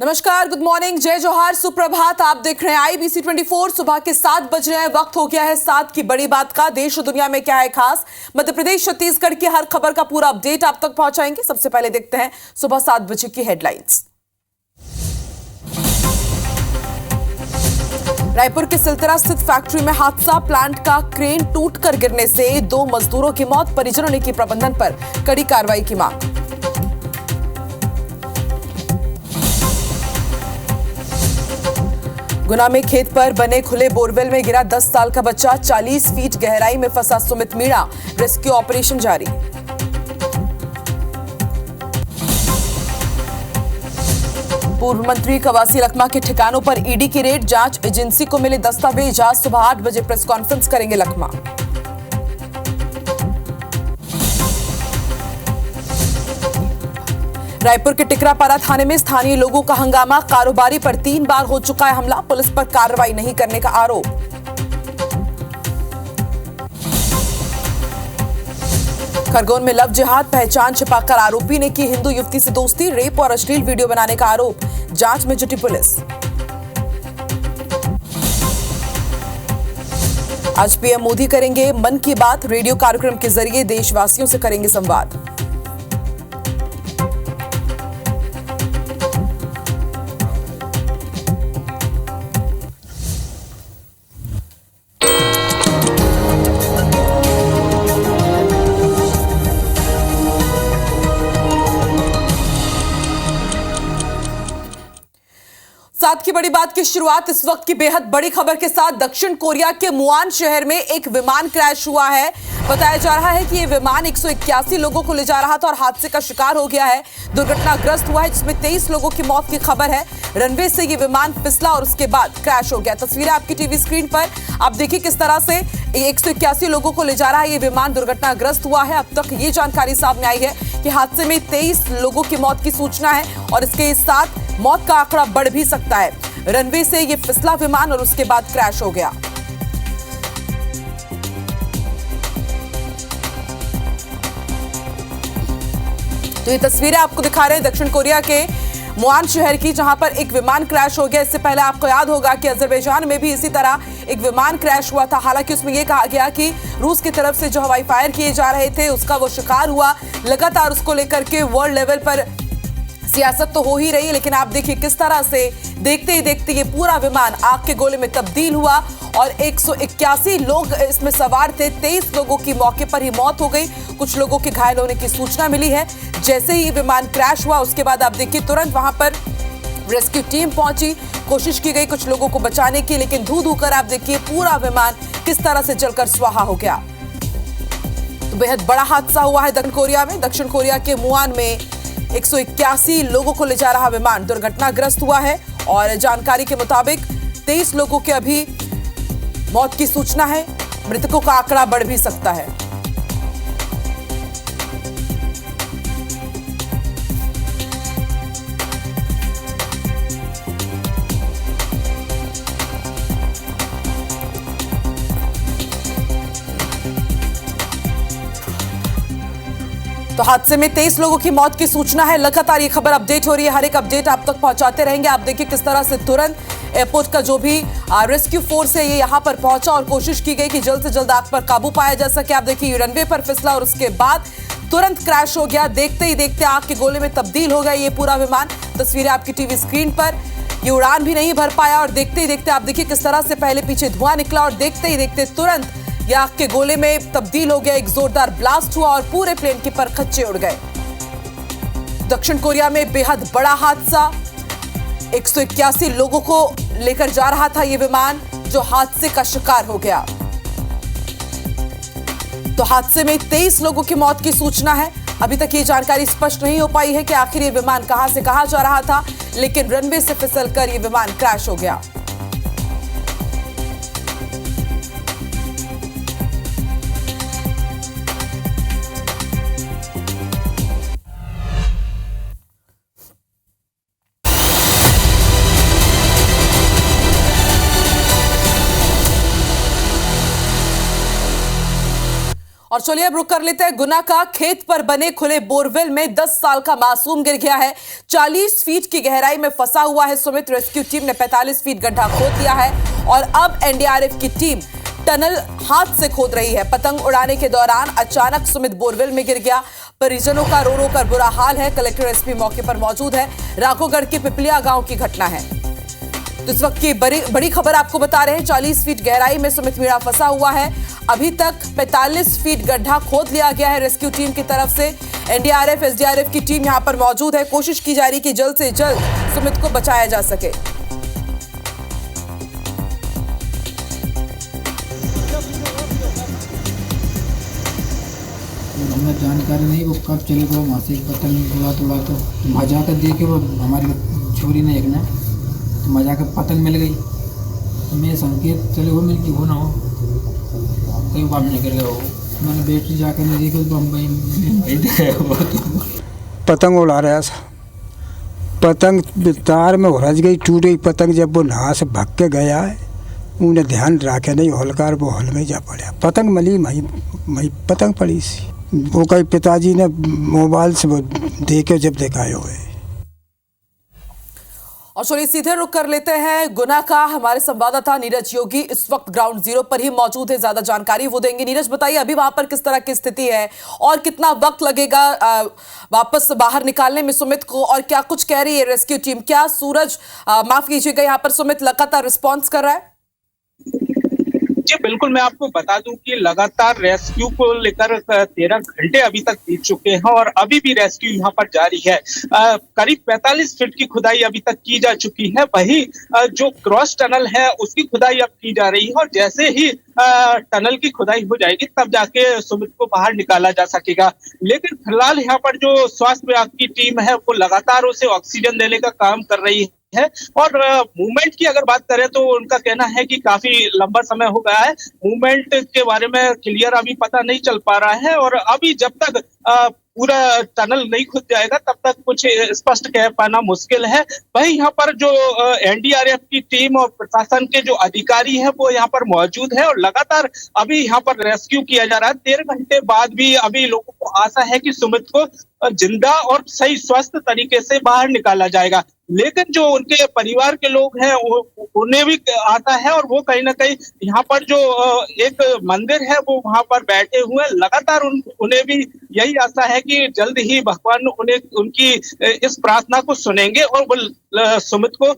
नमस्कार, good morning, जय जोहार, सुप्रभात। आप देख रहे हैं आईबीसी 24। सुबह के 7 बज रहे हैं। वक्त हो गया है 7 की बड़ी बात का। देश और दुनिया में क्या है खास, मध्य प्रदेश छत्तीसगढ़ की हर खबर का पूरा अपडेट आप तक पहुंचाएंगे। सबसे पहले देखते हैं सुबह 7 बजे की हेडलाइंस। रायपुर के सिलतरा स्थित फैक्ट्री में हादसा, प्लांट का क्रेन टूटकर गिरने से 2 मजदूरों की मौत। परिजनों ने की प्रबंधन पर कड़ी कार्रवाई की मांग। गुना में खेत पर बने खुले बोरवेल में गिरा 10 साल का बच्चा। 40 फीट गहराई में फंसा सुमित मीणा। रेस्क्यू ऑपरेशन जारी। पूर्व मंत्री कवासी लखमा के ठिकानों पर ईडी की रेड। जांच एजेंसी को मिले दस्तावेज। आज सुबह 8 बजे प्रेस कॉन्फ्रेंस करेंगे लखमा। रायपुर के टिकरापारा थाने में स्थानीय लोगों का हंगामा। कारोबारी पर 3 बार हो चुका है हमला। पुलिस पर कार्रवाई नहीं करने का आरोप। खरगोन में लव जिहाद, पहचान छिपाकर आरोपी ने की हिंदू युवती से दोस्ती। रेप और अश्लील वीडियो बनाने का आरोप। जांच में जुटी पुलिस। आज पीएम मोदी करेंगे मन की बात। रेडियो कार्यक्रम के जरिए देशवासियों से करेंगे संवाद। साथ की बड़ी बात की शुरुआत इस वक्त की बेहद बड़ी खबर के साथ। दक्षिण कोरिया के मुआन शहर में एक विमान क्रैश हुआ है। बताया जा रहा है कि यह विमान 181 लोगों को ले जा रहा था और हादसे का शिकार हो गया है। दुर्घटनाग्रस्त हुआ है जिसमें 23 लोगों की मौत की खबर है। रनवे से यह विमान फिसला और उसके बाद क्रैश हो गया। तस्वीरें आपकी टीवी स्क्रीन पर। आप देखिए किस तरह से 181 लोगों को ले जा रहा है यह विमान। दुर्घटनाग्रस्त हुआ है। अब तक ये जानकारी सामने आई है कि हादसे में 23 लोगों की मौत की सूचना है और इसके साथ मौत का आंकड़ा बढ़ भी सकता है। रनवे से यह फिसला विमान और उसके बाद क्रैश हो गया। तो ये तस्वीरें आपको दिखा रहे हैं दक्षिण कोरिया के मुआन शहर की, जहां पर एक विमान क्रैश हो गया। इससे पहले आपको याद होगा कि अजरबैजान में भी इसी तरह एक विमान क्रैश हुआ था। हालांकि उसमें यह कहा गया कि रूस की तरफ से जो हवाई फायर किए जा रहे थे उसका वो शिकार हुआ। लगातार उसको लेकर के वर्ल्ड लेवल पर सियासत तो हो ही रही है, लेकिन आप देखिए किस तरह से देखते ही देखते ये पूरा विमान आग के गोले में तब्दील हुआ और 181 लोग इसमें सवार थे। 23 लोगों की मौके पर ही मौत हो गई। कुछ लोगों के घायल होने की सूचना मिली है। जैसे ही ये विमान क्रैश हुआ उसके बाद आप देखिए तुरंत वहां पर रेस्क्यू टीम पहुंची। कोशिश की गई कुछ लोगों को बचाने की, लेकिन धू धू कर आप देखिए पूरा विमान किस तरह से जलकर स्वाहा हो गया। तो बेहद बड़ा हादसा हुआ है दक्षिण कोरिया में। दक्षिण कोरिया के मुआन में 181 लोगों को ले जा रहा विमान दुर्घटनाग्रस्त हुआ है और जानकारी के मुताबिक 23 लोगों के अभी मौत की सूचना है। मृतकों का आंकड़ा बढ़ भी सकता है। तो हादसे में 23 लोगों की मौत की सूचना है। लगातार ये खबर अपडेट हो रही है। हर एक अपडेट आप तक पहुंचाते रहेंगे। आप देखिए किस तरह से तुरंत एयरपोर्ट का जो भी रेस्क्यू फोर्स है ये यहां पर पहुंचा और कोशिश की गई कि जल्द से जल्द आग पर काबू पाया जा सके। आप देखिए रनवे पर फिसला और उसके बाद तुरंत क्रैश हो गया। देखते ही देखते आग के गोले में तब्दील हो गया ये पूरा विमान। तस्वीरें आपकी टीवी स्क्रीन पर। ये उड़ान भी नहीं भर पाया और देखते ही देखते आप देखिए किस तरह से पहले पीछे धुआं निकला और देखते ही देखते तुरंत यह आग के गोले में तब्दील हो गया। एक जोरदार ब्लास्ट हुआ और पूरे प्लेन के पर खच्चे उड़ गए। दक्षिण कोरिया में बेहद बड़ा हादसा। 181 लोगों को लेकर जा रहा था यह विमान जो हादसे का शिकार हो गया। तो हादसे में 23 लोगों की मौत की सूचना है। अभी तक ये जानकारी स्पष्ट नहीं हो पाई है कि आखिर ये विमान कहां से कहां जा रहा था, लेकिन रनवे से फिसलकर यह विमान क्रैश हो गया। और चलिए अब रुक कर लेते हैं गुना का। खेत पर बने खुले बोरवेल में 10 साल का मासूम गिर गया है। 40 फीट की गहराई में फंसा हुआ है सुमित। रेस्क्यू टीम ने 45 फीट गड्ढा खोद दिया है और अब एनडीआरएफ की टीम टनल हाथ से खोद रही है। पतंग उड़ाने के दौरान अचानक सुमित बोरवेल में गिर गया। परिजनों का रो रो कर बुरा हाल है। कलेक्टर एसपी मौके पर मौजूद है। राघोगढ़ के पिपलिया गांव की घटना है। तो इस वक्त की बड़ी खबर आपको बता रहे हैं। 40 फीट गहराई में सुमित मीणा फंसा हुआ है। अभी तक 45 फीट गड्ढा खोद लिया गया है रेस्क्यू टीम की तरफ से। एनडीआरएफ एसडीआरएफ की टीम यहां पर मौजूद है। कोशिश की जा रही कि जल्द से जल्द सुमित को बचाया जा सके। हमें जानकारी नहीं वो कब चले गए वहाँ से। पतंग उड़ा तो वहाँ जाकर देखे वो हमारी छोरी ने एक ने तो वहाँ जाकर पतंग मिल गई। मैं संकेत चले वो मिल गई हो ना हो कहीं बाप निकल गया हो। मैंने बेटी जाकर नहीं देखी तो बम्बई पतंग उड़ा रहा था। पतंग तार में उलझ गई, टूट गई पतंग। जब वो नहा से भाग के गया है उन्हें ध्यान रखे नहीं, होलकार वो हॉल में जा पड़ा। पतंग मली मई पतंग पड़ी सी। वो कई पिताजी ने मोबाइल से वो देखे जब दिखाए हुए। और चलिए सीधे रुक कर लेते हैं गुना का। हमारे संवाददाता नीरज योगी इस वक्त ग्राउंड जीरो पर ही मौजूद है। ज्यादा जानकारी वो देंगे। नीरज बताइए अभी वहां पर किस तरह की स्थिति है और कितना वक्त लगेगा वापस बाहर निकालने में सुमित को, और क्या कुछ कह रही है रेस्क्यू टीम? क्या सूरज माफ कीजिएगा यहाँ पर सुमित लगातार रिस्पॉन्स कर रहा है? जी बिल्कुल, मैं आपको बता दूं कि लगातार रेस्क्यू को लेकर 13 घंटे अभी तक बीत चुके हैं और अभी भी रेस्क्यू यहां पर जारी है। करीब 45 फीट की खुदाई अभी तक की जा चुकी है। वही जो क्रॉस टनल है उसकी खुदाई अब की जा रही है और जैसे ही टनल की खुदाई हो जाएगी तब जाके सुमित को बाहर निकाला जा सकेगा। लेकिन फिलहाल यहाँ पर जो स्वास्थ्य विभाग की टीम है वो लगातार उसे ऑक्सीजन देने का काम कर रही है। और मूवमेंट की अगर बात करें तो उनका कहना है कि काफी लंबा समय हो गया है। मूवमेंट के बारे में क्लियर अभी पता नहीं चल पा रहा है और अभी जब तक पूरा टनल नहीं खुद जाएगा तब तक कुछ स्पष्ट कह पाना मुश्किल है। वही यहाँ पर जो एनडीआरएफ की टीम और प्रशासन के जो अधिकारी हैं वो यहाँ पर मौजूद है और लगातार अभी यहाँ पर रेस्क्यू किया जा रहा है। 13 घंटे बाद भी अभी लोगों को आशा है कि सुमित को जिंदा और सही स्वस्थ तरीके से बाहर निकाला जाएगा। लेकिन जो उनके परिवार के लोग हैं उन्हें भी आशा है और वो कहीं ना कहीं यहाँ पर जो एक मंदिर है वो वहां पर बैठे हुए लगातार उन्हें भी यही आशा है कि जल्द ही भगवान उन्हें उनकी इस प्रार्थना को सुनेंगे और वो सुमित को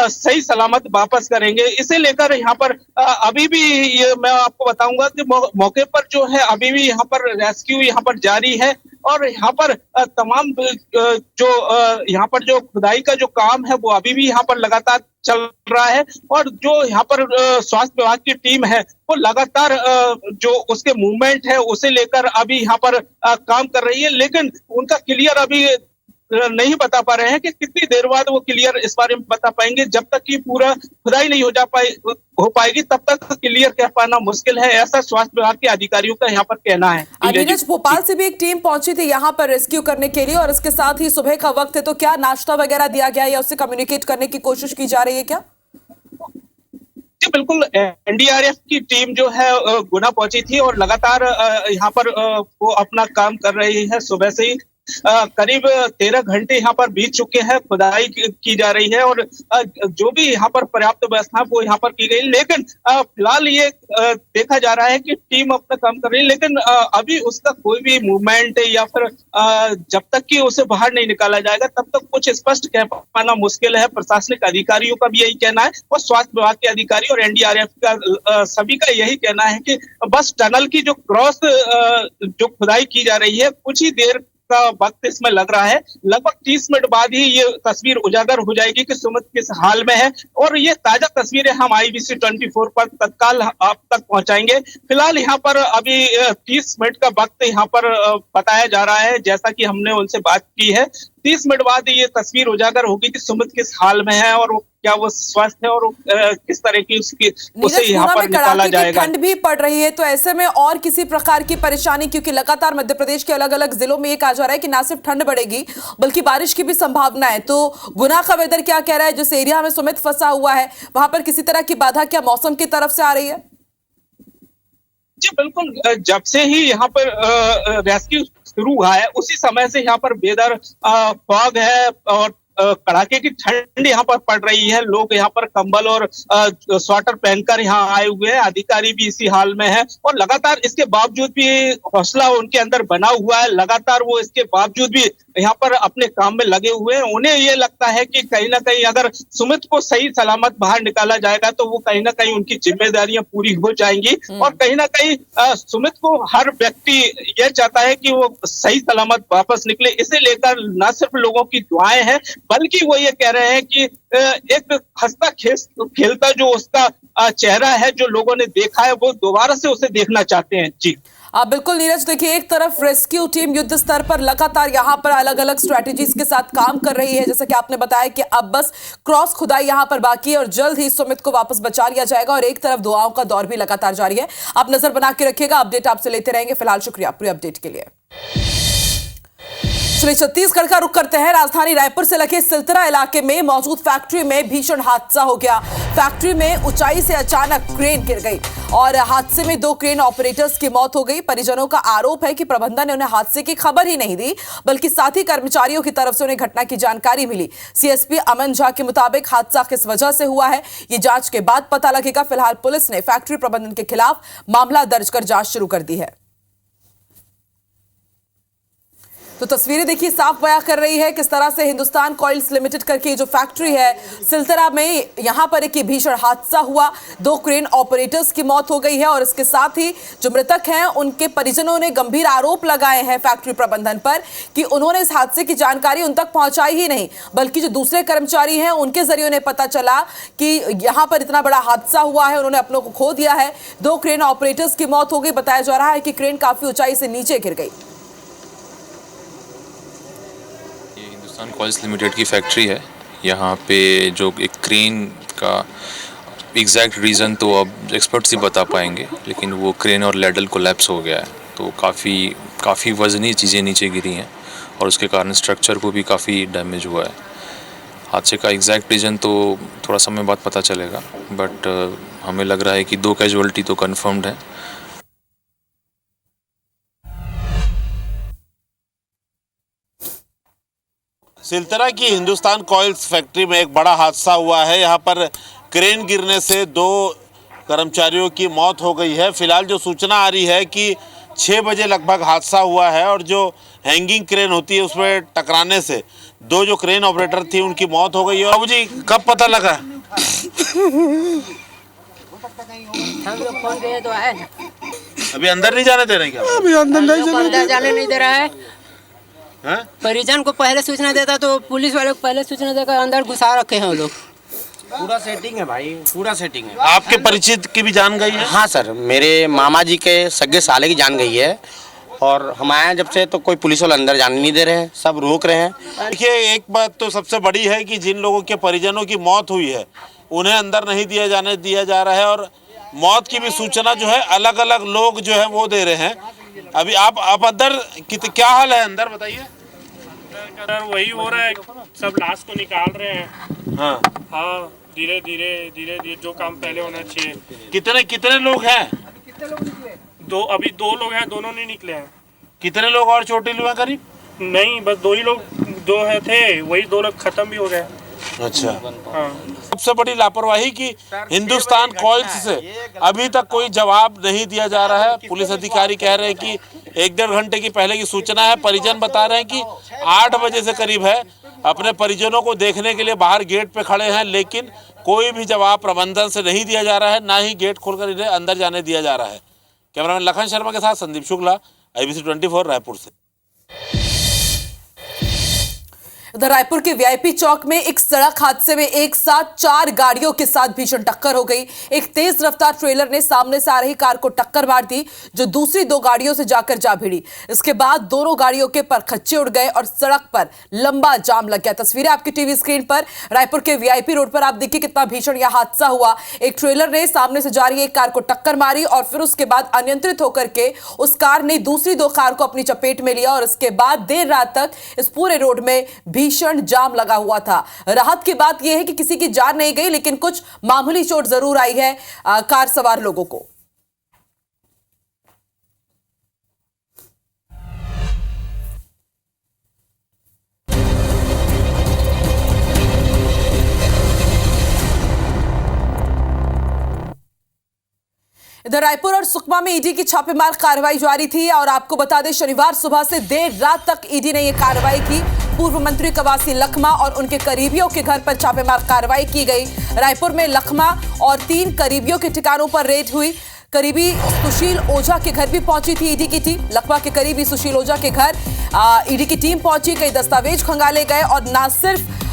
सही सलामत वापस करेंगे। इसे लेकर यहाँ पर अभी भी ये मैं आपको बताऊंगा कि मौके पर जो है अभी भी यहाँ पर रेस्क्यू यहाँ पर जारी है और यहाँ पर तमाम जो यहाँ पर जो खुदाई का जो काम है वो अभी भी यहाँ पर लगातार चल रहा है और जो यहाँ पर स्वास्थ्य विभाग की टीम है वो लगातार जो उसके मूवमेंट है उसे लेकर अभी यहाँ पर काम कर रही है। लेकिन उनका क्लियर अभी नहीं बता पा रहे हैं कि कितनी देर बाद वो क्लियर इस बारे में बता पाएंगे। जब तक कि पूरा खुदाई नहीं हो पाएगी तब तक क्लियर कह पाना मुश्किल है, ऐसा स्वास्थ्य विभाग के अधिकारियों का यहाँ पर कहना है। नीरज, भोपाल से भी एक टीम पहुंची थी यहाँ पर रेस्क्यू करने के लिए और इसके साथ ही सुबह का वक्त है, तो क्या नाश्ता वगैरह दिया गया या उससे कम्युनिकेट करने की कोशिश की जा रही है क्या? जी बिल्कुल, एनडीआरएफ की टीम जो है गुना पहुंची थी और लगातार यहाँ पर वो अपना काम कर रही है। सुबह से ही करीब 13 घंटे यहाँ पर बीत चुके हैं, खुदाई की जा रही है और जो भी यहाँ पर पर्याप्त व्यवस्था वो यहाँ पर की गई। लेकिन फिलहाल ये देखा जा रहा है कि टीम अपना काम कर रही है, लेकिन अभी उसका कोई भी मूवमेंट या फिर जब तक कि उसे बाहर नहीं निकाला जाएगा तब तक कुछ स्पष्ट कह पाना मुश्किल है। प्रशासनिक अधिकारियों का भी यही कहना है और स्वास्थ्य विभाग के अधिकारी और एनडीआरएफ का सभी का यही कहना है कि बस टनल की जो क्रॉस जो खुदाई की जा रही है कुछ ही देर का वक्त इसमें लग रहा है। लगभग 30 मिनट बाद ही ये तस्वीर उजागर हो जाएगी कि सुमित किस हाल में है और ये ताजा तस्वीरें हम IBC 24 पर तत्काल आप तक पहुंचाएंगे। फिलहाल यहाँ पर अभी 30 मिनट का वक्त यहाँ पर बताया जा रहा है, जैसा कि हमने उनसे बात की है। 30 मिनट बाद ये तस्वीर उजागर होगी कि सुमित किस हाल में है और क्या वो स्वस्थ है और किस तरह की उसे यहाँ पर निकाला जाएगा। ठंड भी पड़ रही है तो ऐसे में और किसी प्रकार की परेशानी, क्योंकि लगातार मध्य प्रदेश के अलग अलग जिलों में ये कहा जा रहा है कि ना सिर्फ ठंड बढ़ेगी बल्कि बारिश की भी संभावना है, तो गुना का वेदर क्या कह रहा है? जिस एरिया में सुमित फंसा हुआ है वहां पर किसी तरह की बाधा क्या मौसम की तरफ से आ रही है? जी बिल्कुल, जब से ही यहाँ पर रेस्क्यू शुरू हुआ है उसी समय से यहाँ पर वेदर फॉग है और कड़ाके की ठंड यहाँ पर पड़ रही है। लोग यहाँ पर कंबल और स्वेटर पहनकर यहाँ आए हुए हैं। अधिकारी भी इसी हाल में है और लगातार इसके बावजूद भी हौसला उनके अंदर बना हुआ है। लगातार वो इसके बावजूद भी यहाँ पर अपने काम में लगे हुए हैं। उन्हें ये लगता है कि कहीं ना कहीं अगर सुमित को सही सलामत बाहर निकाला जाएगा तो वो कहीं ना कहीं उनकी जिम्मेदारियां पूरी हो जाएंगी और कहीं ना कहीं सुमित को हर व्यक्ति ये चाहता है कि वो सही सलामत वापस निकले। इसे लेकर न सिर्फ लोगों की दुआएं हैं बल्कि वो ये कह रहे हैं कि एक हंसता खेलता जो उसका चेहरा है जो लोगों ने देखा है वो दोबारा से उसे देखना चाहते हैं। जी बिल्कुल नीरज, देखिए एक तरफ रेस्क्यू टीम युद्ध स्तर पर लगातार यहां पर अलग अलग स्ट्रेटेजीज के साथ काम कर रही है, जैसा कि आपने बताया कि अब बस क्रॉस खुदाई यहां पर बाकी है और जल्द ही सुमित को वापस बचा लिया जाएगा और एक तरफ दुआओं का दौर भी लगातार जारी है। आप नजर बना के रखिएगा, अपडेट आपसे लेते रहेंगे। फिलहाल शुक्रिया पूरी अपडेट के लिए। चलिए छत्तीसगढ़ का रुख करते हैं। राजधानी रायपुर से लगे सिलतरा इलाके में मौजूद फैक्ट्री में भीषण हादसा हो गया। फैक्ट्री में ऊंचाई से अचानक क्रेन गिर गई और हादसे में 2 क्रेन ऑपरेटर्स की मौत हो गई। परिजनों का आरोप है कि प्रबंधन ने उन्हें हादसे की खबर ही नहीं दी, बल्कि साथ ही कर्मचारियों की तरफ से उन्हें घटना की जानकारी मिली। सीएसपी अमन झा के मुताबिक हादसा किस वजह से हुआ है ये जांच के बाद पता लगेगा। फिलहाल पुलिस ने फैक्ट्री प्रबंधन के खिलाफ मामला दर्ज कर जांच शुरू कर दी है। तो तस्वीरें देखिए साफ बयां कर रही है किस तरह से हिंदुस्तान कॉइल्स लिमिटेड करके जो फैक्ट्री है सिलतरा में, यहां पर एक भीषण हादसा हुआ। 2 क्रेन ऑपरेटर्स की मौत हो गई है और इसके साथ ही जो मृतक हैं उनके परिजनों ने गंभीर आरोप लगाए हैं फैक्ट्री प्रबंधन पर कि उन्होंने इस हादसे की जानकारी उन तक पहुंचाई ही नहीं, बल्कि जो दूसरे कर्मचारी हैं उनके जरिए उन्हें पता चला कि यहां पर इतना बड़ा हादसा हुआ है, उन्होंने अपनों को खो दिया है। 2 क्रेन ऑपरेटर्स की मौत हो गई। बताया जा रहा है कि क्रेन काफी ऊंचाई से नीचे गिर गई। हिंदुस्तान कॉइल्स लिमिटेड की फैक्ट्री है। यहाँ पे जो एक क्रेन का एग्जैक्ट रीज़न तो अब एक्सपर्ट्स ही बता पाएंगे, लेकिन वो क्रेन और लैडल कोलैप्स हो गया है, तो काफ़ी वज़नी चीज़ें नीचे गिरी हैं और उसके कारण स्ट्रक्चर को भी काफ़ी डैमेज हुआ है। हादसे का एग्जैक्ट रीज़न तो थोड़ा समय बाद पता चलेगा, बट हमें लग रहा है कि 2 कैजुअल्टी तो कन्फर्म्ड है। सिलतरा की हिंदुस्तान कॉइल्स फैक्ट्री में एक बड़ा हादसा हुआ है। यहाँ पर क्रेन गिरने से 2 कर्मचारियों की मौत हो गई है। फिलहाल जो सूचना आ रही है कि 6 बजे लगभग हादसा हुआ है और जो हैंगिंग क्रेन होती है उसमें टकराने से 2 जो क्रेन ऑपरेटर थी उनकी मौत हो गई है। बाबू जी कब पता लगा? हम लोग फोन किए तो आए ना। अभी अंदर नहीं जाने दे रहे क्या? अभी अंदर जाने नहीं दे रहा है। परिजन को पहले सूचना देता तो पुलिस वाले को पहले सूचना देकर अंदर घुसा रखे हैं वो लोग। पूरा सेटिंग है भाई, पूरा सेटिंग है। आपके परिचित की भी जान गई है? हाँ सर, मेरे मामा जी के सगे साले की जान गई है और हम आए जब से तो कोई पुलिस वाले अंदर जाने नहीं दे रहे हैं, सब रोक रहे हैं। देखिए एक बात तो सबसे बड़ी है कि जिन लोगों के परिजनों की मौत हुई है उन्हें अंदर नहीं दिया जा रहा है और मौत की भी सूचना जो है अलग अलग लोग जो है वो दे रहे हैं। अभी आप अंदर क्या हाल है अंदर बताइए? सर वही हो रहा है, सब लाश को निकाल रहे हैं। हाँ धीरे धीरे जो काम पहले होना चाहिए। कितने लोग हैं? अभी 2 लोग हैं, दोनों नहीं निकले हैं। कितने लोग और चोटिल हुए करीब? नहीं, बस 2 ही लोग, 2 थे, वही 2 लोग खत्म भी हो गए। अच्छा हाँ। सबसे बड़ी लापरवाही की हिंदुस्तान कॉइल्स से अभी तक कोई जवाब नहीं दिया जा रहा है। पुलिस अधिकारी कह रहे हैं कि 1-1.5 घंटे की पहले की सूचना है। परिजन बता रहे हैं कि 8 बजे से करीब है, अपने परिजनों को देखने के लिए बाहर गेट पे खड़े हैं, लेकिन कोई भी जवाब प्रबंधन से नहीं दिया जा रहा है, ना ही गेट खोलकर इन्हें अंदर जाने दिया जा रहा है। कैमरामैन लखन शर्मा के साथ संदीप शुक्ला, IBC 24 रायपुर से। उधर रायपुर के वीआईपी चौक में एक सड़क हादसे में एक साथ 4 गाड़ियों के साथ भीषण टक्कर हो गई। एक तेज रफ्तार ट्रेलर ने सामने से आ रही कार को टक्कर मार दी, जो दूसरी 2 गाड़ियों से जाकर जा भिड़ी। इसके बाद दोनों गाड़ियों के परखच्चे उड़ गए और सड़क पर लंबा जाम लग गया। तस्वीरें आपकी टीवी स्क्रीन पर। रायपुर के वीआईपी रोड पर आप देखिए कितना भीषण यह हादसा हुआ। एक ट्रेलर ने सामने से जा रही एक कार को टक्कर मारी और फिर उसके बाद अनियंत्रित होकर के उस कार ने दूसरी 2 कार को अपनी चपेट में लिया और इसके बाद देर रात तक इस पूरे रोड में भीषण जाम लगा हुआ था। राहत की बात यह है कि किसी की जान नहीं गई, लेकिन कुछ मामूली चोट जरूर आई है कार सवार लोगों को। उधर रायपुर और सुकमा में ईडी की छापेमार कार्रवाई जारी थी और आपको बता दें शनिवार सुबह से देर रात तक ईडी ने यह कार्रवाई की। पूर्व मंत्री कवासी लखमा और उनके करीबियों के घर पर छापेमार कार्रवाई की गई। रायपुर में लखमा और 3 करीबियों के ठिकानों पर रेड हुई। करीबी सुशील ओझा के घर भी पहुंची थी ईडी की टीम। लखमा के करीबी सुशील ओझा के घर ईडी की टीम पहुंची। कई दस्तावेज खंगाले गए और न सिर्फ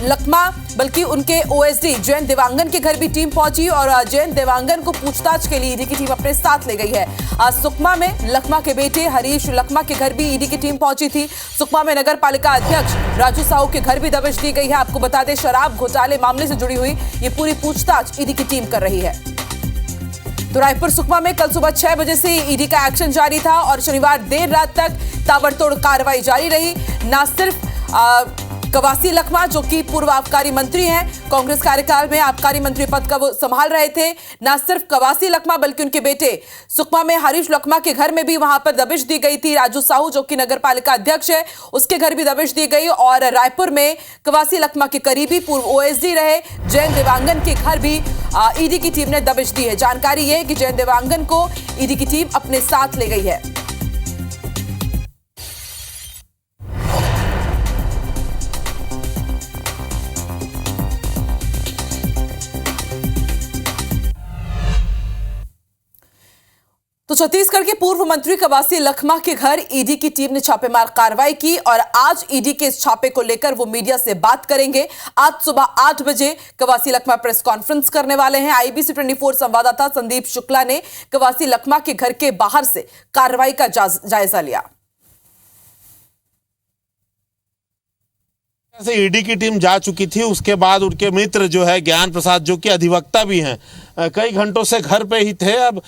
लखमा बल्कि उनके ओएसडी जयंत देवांगन के घर भी टीम पहुंची और जयंत देवांगन को पूछताछ के लिए ईडी की टीम अपने साथ ले गई है। आज सुकमा में लखमा के बेटे हरीश लखमा के घर भी ईडी की टीम पहुंची थी। सुकमा में नगर पालिका अध्यक्ष राजू साहू के घर भी दबिश दी गई है। आपको बता दें शराब घोटाले मामले से जुड़ी हुई ये पूरी पूछताछ ईडी की टीम कर रही है। तो रायपुर सुकमा में कल सुबह 6 बजे से ईडी का एक्शन जारी था और शनिवार देर रात तक ताबड़तोड़ कार्रवाई जारी रही। न सिर्फ कवासी लखमा जो कि पूर्व आबकारी मंत्री हैं, कांग्रेस कार्यकाल में आबकारी मंत्री पद का वो संभाल रहे थे, न सिर्फ कवासी लखमा बल्कि उनके बेटे सुकमा में हरीश लखमा के घर में भी वहां पर दबिश दी गई थी। राजू साहू जो कि नगर पालिका अध्यक्ष है उसके घर भी दबिश दी गई और रायपुर में कवासी लखमा के करीबी पूर्व ओएसडी रहे जयंत देवांगन के घर भी ईडी की टीम ने दबिश दी है। जानकारी यह है कि जयंत देवांगन को ईडी की टीम अपने साथ ले गई है। तो छत्तीसगढ़ के पूर्व मंत्री कवासी लखमा के घर ईडी की टीम ने छापेमार कार्रवाई की और आज ईडी के इस छापे को लेकर वो मीडिया से बात करेंगे। आज सुबह 8 बजे कवासी लखमा प्रेस कॉन्फ्रेंस करने वाले हैं। आईबीसी 24 संवाददाता संदीप शुक्ला ने कवासी लखमा के घर के बाहर से कार्रवाई का जायजा लिया। से ईडी की टीम जा चुकी थी, उसके बाद उनके मित्र जो है ज्ञान प्रसाद जो कि अधिवक्ता भी हैं, कई घंटों से घर पे ही थे। अब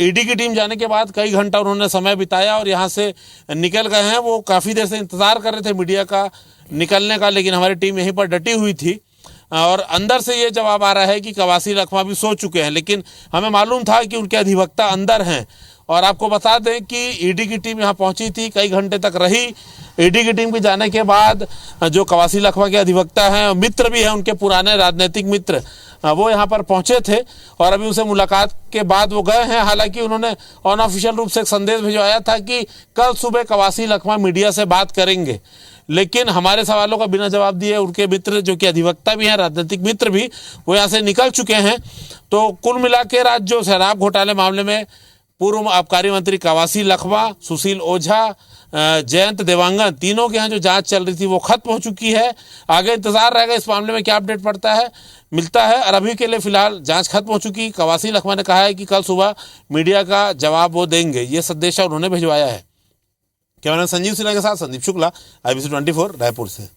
ईडी की टीम जाने के बाद कई घंटा उन्होंने समय बिताया और यहाँ से निकल गए हैं। वो काफ़ी देर से इंतज़ार कर रहे थे मीडिया का निकलने का, लेकिन हमारी टीम यहीं पर डटी हुई थी और अंदर से ये जवाब आ रहा है कि कवासी लखमा भी सो चुके हैं, लेकिन हमें मालूम था कि उनके अधिवक्ता अंदर हैं। और आपको बता दें कि ईडी की टीम यहाँ पहुँची थी, कई घंटे तक रही। ईडी की टीम के जाने के बाद जो कवासी लखमा के अधिवक्ता हैं, मित्र भी हैं उनके पुराने राजनीतिक मित्र, वो यहाँ पर पहुँचे थे और अभी उनसे मुलाकात के बाद वो गए हैं। हालांकि उन्होंने अनऑफिशियल रूप से एक संदेश भिजवाया था कि कल सुबह कवासी लखमा मीडिया से बात करेंगे, लेकिन हमारे सवालों का बिना जवाब दिए उनके मित्र जो कि अधिवक्ता भी हैं, राजनीतिक मित्र भी, वो यहाँ से निकल चुके हैं। तो कुल मिला के राज्य जो शराब घोटाले मामले में पूर्व आबकारी मंत्री कवासी लखमा, सुशील ओझा, जयंत देवांगन, तीनों के यहाँ जो जांच चल रही थी वो खत्म हो चुकी है। आगे इंतजार रहेगा इस मामले में क्या अपडेट पड़ता है मिलता है। और अभी के लिए फिलहाल जांच खत्म हो चुकी। कवासी लखमा ने कहा है कि कल सुबह मीडिया का जवाब वो देंगे, ये संदेश उन्होंने भिजवाया है। कैमरामैन संजीव सिन्हा के साथ संदीप शुक्ला, IBC 24 रायपुर से।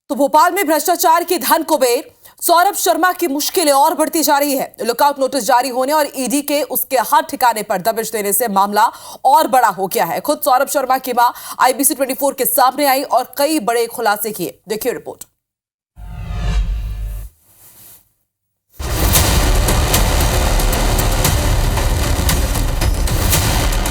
तो भोपाल में भ्रष्टाचार की धन कुबेर सौरभ शर्मा की मुश्किलें और बढ़ती जा रही है। लुकआउट नोटिस जारी होने और ईडी के उसके हर ठिकाने पर दबिश देने से मामला और बड़ा हो गया है। खुद सौरभ शर्मा की मां IBC 24 के सामने आई और कई बड़े खुलासे किए। देखिए रिपोर्ट।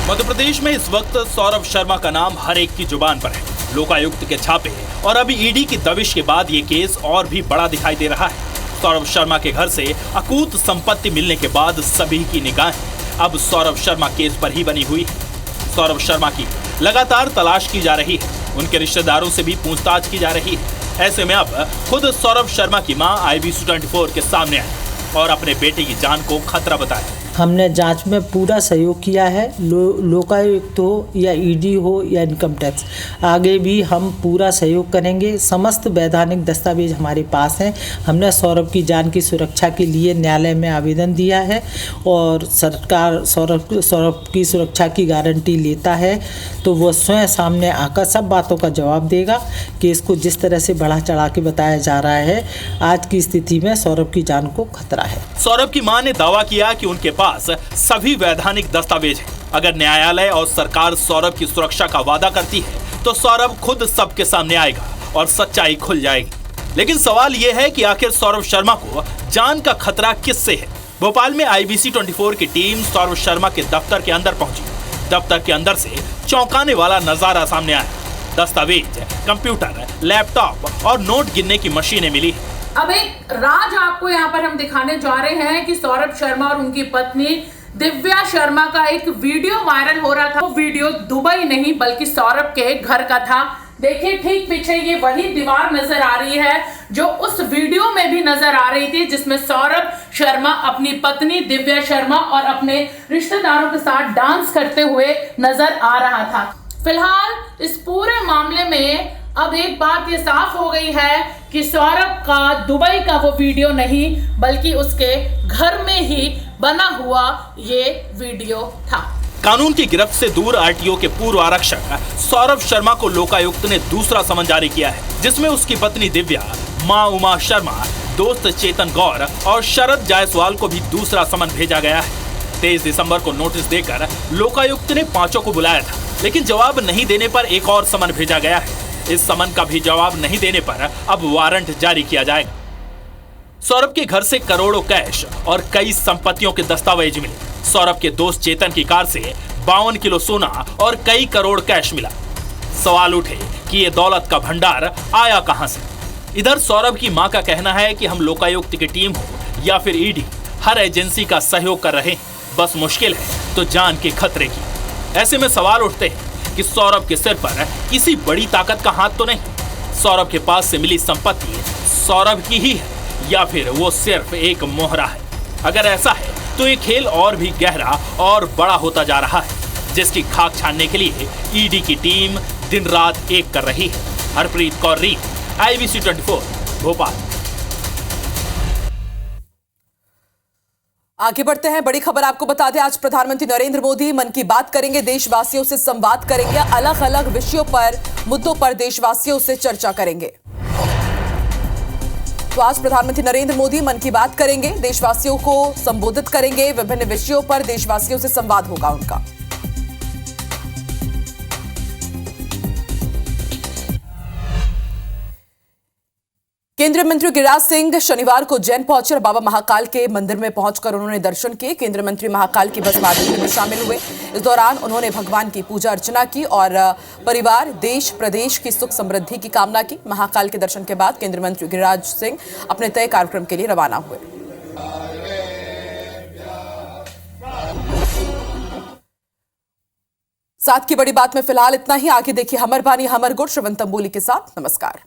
मध्य प्रदेश में इस वक्त सौरभ शर्मा का नाम हर एक की जुबान पर है। लोकायुक्त के छापे और अभी ईडी की दबिश के बाद ये केस और भी बड़ा दिखाई दे रहा है। सौरभ शर्मा के घर से अकूत संपत्ति मिलने के बाद सभी की निगाहें अब सौरभ शर्मा केस पर ही बनी हुई है। सौरभ शर्मा की लगातार तलाश की जा रही है, उनके रिश्तेदारों से भी पूछताछ की जा रही है। ऐसे में अब खुद सौरभ शर्मा की मां IBC 24 के सामने आई और अपने बेटे की जान को खतरा बताया। हमने जांच में पूरा सहयोग किया है, लोकायुक्त हो या ईडी हो या इनकम टैक्स, आगे भी हम पूरा सहयोग करेंगे। समस्त वैधानिक दस्तावेज हमारे पास हैं। हमने सौरभ की जान की सुरक्षा के लिए न्यायालय में आवेदन दिया है और सरकार सौरभ की सुरक्षा की गारंटी लेता है, तो वो स्वयं सामने आकर सब बातों का जवाब देगा कि इसको जिस तरह से बढ़ा चढ़ा के बताया जा रहा है, आज की स्थिति में सौरभ की जान को खतरा है। सौरभ की मां ने दावा किया कि उनके पास सभी वैधानिक दस्तावेज हैं। अगर न्यायालय और सरकार सौरभ की सुरक्षा का वादा करती है तो सौरभ खुद सबके सामने आएगा और सच्चाई खुल जाएगी। लेकिन सवाल यह है कि आखिर सौरभ शर्मा को जान का खतरा किससे है। भोपाल में IBC 24 की टीम सौरभ शर्मा के दफ्तर के अंदर पहुंची। दफ्तर के अंदर से चौंकाने वाला नजारा सामने आया। दस्तावेज, कंप्यूटर, लैपटॉप और नोट गिनने की मशीनें मिली है। अब एक राज आपको यहाँ पर हम दिखाने जा रहे हैं कि सौरभ शर्मा और उनकी पत्नी दिव्या शर्मा का एक वीडियो वायरल हो रहा था। वो वीडियो दुबई नहीं बल्कि सौरभ के घर का था। देखिए ठीक पीछे ये वही दीवार नजर आ रही है जो उस वीडियो में भी नजर आ रही थी, जिसमें सौरभ शर्मा अपनी पत्नी दिव्या शर्मा और अपने रिश्तेदारों के साथ डांस करते हुए नजर आ रहा था। फिलहाल इस पूरे मामले में अब एक बात ये साफ हो गई है कि सौरभ का दुबई का वो वीडियो नहीं बल्कि उसके घर में ही बना हुआ ये वीडियो था। कानून की गिरफ्त से दूर आरटीओ के पूर्व आरक्षक सौरभ शर्मा को लोकायुक्त ने दूसरा समन जारी किया है, जिसमें उसकी पत्नी दिव्या, मां उमा शर्मा, दोस्त चेतन गौर और शरद जायसवाल को भी दूसरा समन भेजा गया है। 23 दिसंबर को नोटिस देकर लोकायुक्त ने पांचों को बुलाया था, लेकिन जवाब नहीं देने पर एक और समन भेजा गया है। इस समन का भी जवाब नहीं देने पर अब वारंट जारी किया जाएगा। सौरभ के घर से करोड़ों कैश और कई संपत्तियों के दस्तावेज मिले। सौरभ के दोस्त चेतन की कार से 52 किलो सोना और कई करोड़ कैश मिला। सवाल उठे कि ये दौलत का भंडार आया कहां से। इधर सौरभ की मां का कहना है कि हम लोकायुक्त की टीम हो या फिर ईडी, हर एजेंसी का सहयोग कर रहे हैं, बस मुश्किल है तो जान के खतरे की। ऐसे में सवाल उठते हैं कि सौरभ के सिर पर किसी बड़ी ताकत का हाथ तो नहीं। सौरभ के पास से मिली संपत्ति सौरभ की ही है या फिर वो सिर्फ एक मोहरा है। अगर ऐसा है तो ये खेल और भी गहरा और बड़ा होता जा रहा है, जिसकी खाक छानने के लिए ईडी की टीम दिन रात एक कर रही है। हरप्रीत कौर रीत, IBC 24 भोपाल। आगे बढ़ते हैं, बड़ी खबर आपको बता दें, आज प्रधानमंत्री नरेंद्र मोदी मन की बात करेंगे, देशवासियों से संवाद करेंगे, अलग अलग विषयों पर, मुद्दों पर देशवासियों से चर्चा करेंगे। तो आज प्रधानमंत्री नरेंद्र मोदी मन की बात करेंगे, देशवासियों को संबोधित करेंगे, विभिन्न विषयों पर देशवासियों से संवाद होगा उनका। केंद्रीय मंत्री गिरिराज सिंह शनिवार को उज्जैन पहुंचे और बाबा महाकाल के मंदिर में पहुंचकर उन्होंने दर्शन किए। केंद्रीय मंत्री महाकाल की बस मार्ग में शामिल हुए। इस दौरान उन्होंने भगवान की पूजा अर्चना की और परिवार, देश, प्रदेश की सुख समृद्धि की कामना की। महाकाल के दर्शन के बाद केंद्रीय मंत्री गिरिराज सिंह अपने तय कार्यक्रम के लिए रवाना हुए। साथ की बड़ी बात में फिलहाल इतना ही। आगे देखिए हमर बानी हमर गुड़ श्रवण तंबोली के साथ। नमस्कार।